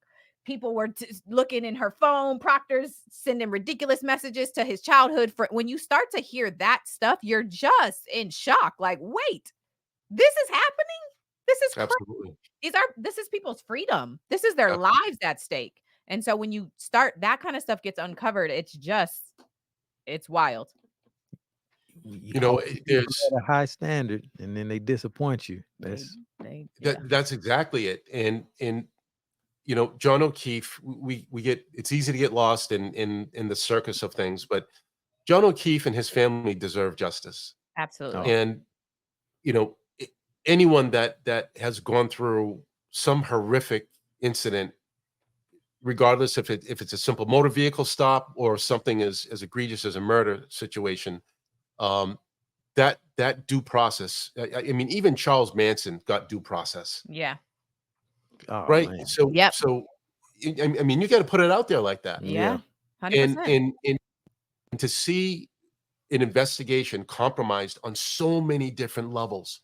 People were looking in her phone. Proctor's sending ridiculous messages to his childhood friend. When you start to hear that stuff, you're just in shock. Like, wait, this is happening? This is absolutely. This is people's freedom. This is their lives at stake. And so when you start, that kind of stuff gets uncovered. It's wild. There's a high standard and then they disappoint you. That's exactly it. And John O'Keefe, we get, it's easy to get lost in the circus of things, but John O'Keefe and his family deserve justice. Absolutely. And anyone that has gone through some horrific incident, regardless if it's a simple motor vehicle stop or something as egregious as a murder situation, that due process. I mean, even Charles Manson got due process. Yeah. Oh, right. Man. So I mean, you got to put it out there like that. Yeah. 100%. And to see an investigation compromised on so many different levels,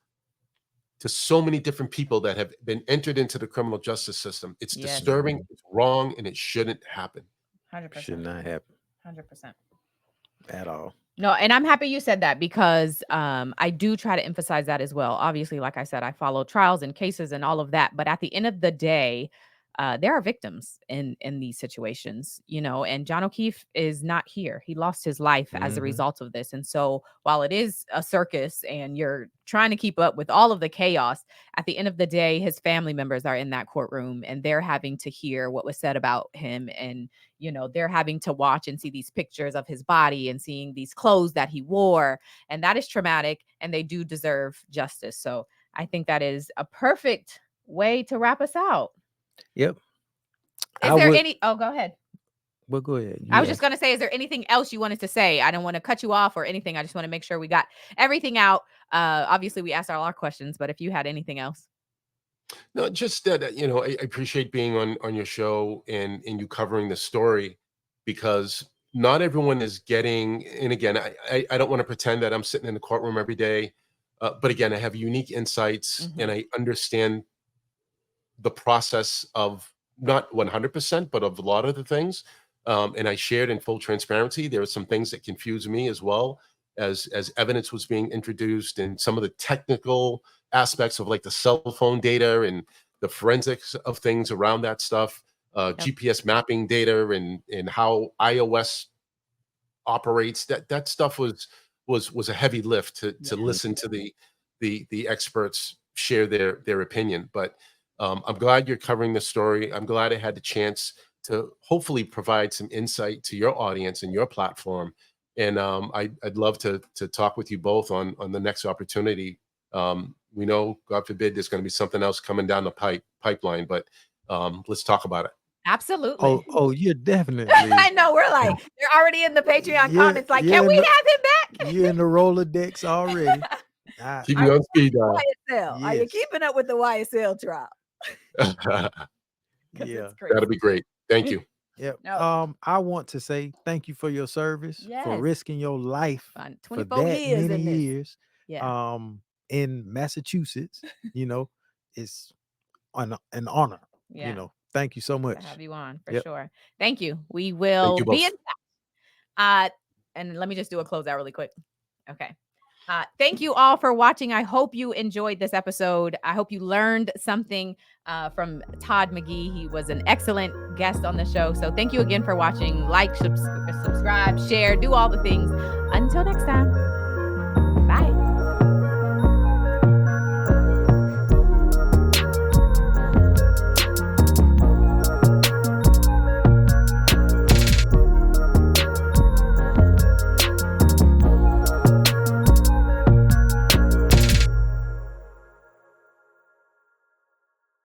to so many different people that have been entered into the criminal justice system. It's disturbing, it's wrong, and it shouldn't happen. 100%. Should not happen. 100%. At all. No, and I'm happy you said that because I do try to emphasize that as well. Obviously, like I said, I follow trials and cases and all of that. But at the end of the day, there are victims in these situations, and John O'Keefe is not here. He lost his life as a result of this. And so while it is a circus and you're trying to keep up with all of the chaos, at the end of the day, his family members are in that courtroom and they're having to hear what was said about him. And, they're having to watch and see these pictures of his body and seeing these clothes that he wore. And that is traumatic, and they do deserve justice. So I think that is a perfect way to wrap us out. Yep. Is there any? Oh, go ahead. Well, go ahead. I was just going to say, is there anything else you wanted to say? I don't want to cut you off or anything. I just want to make sure we got everything out. Obviously, we asked all our questions, but if you had anything else. No, just that, I appreciate being on your show and you covering the story, because not everyone is getting, and again, I don't want to pretend that I'm sitting in the courtroom every day, but again, I have unique insights and I understand the process of not 100%, but of a lot of the things. And I shared in full transparency. There are some things that confused me as well as evidence was being introduced, and some of the technical aspects of like the cell phone data and the forensics of things around that stuff, GPS mapping data and how iOS operates. That stuff was a heavy lift to listen to the experts share their opinion. But I'm glad you're covering the story. I'm glad I had the chance to hopefully provide some insight to your audience and your platform. And I'd love to talk with you both on the next opportunity. We know, God forbid, there's going to be something else coming down the pipeline, but let's talk about it. Absolutely. Oh, you're definitely. I know, we're like, they're already in the Patreon comments. Like, can we have him back? You're in the Rolodex already. Keep me on speed dial. YSL. Are you keeping up with the YSL trial? Yeah, that'll be great. Thank you. Yep. No. I want to say thank you for your service, for risking your life for that many years. Yeah. In Massachusetts, it's an honor. Yeah. Thank you so much. To have you on for sure. Thank you. We will be in touch. And let me just do a closeout really quick. Okay. Thank you all for watching. I hope you enjoyed this episode. I hope you learned something from Todd McGhee. He was an excellent guest on the show. So thank you again for watching. Like, subscribe, share, do all the things. Until next time. Bye.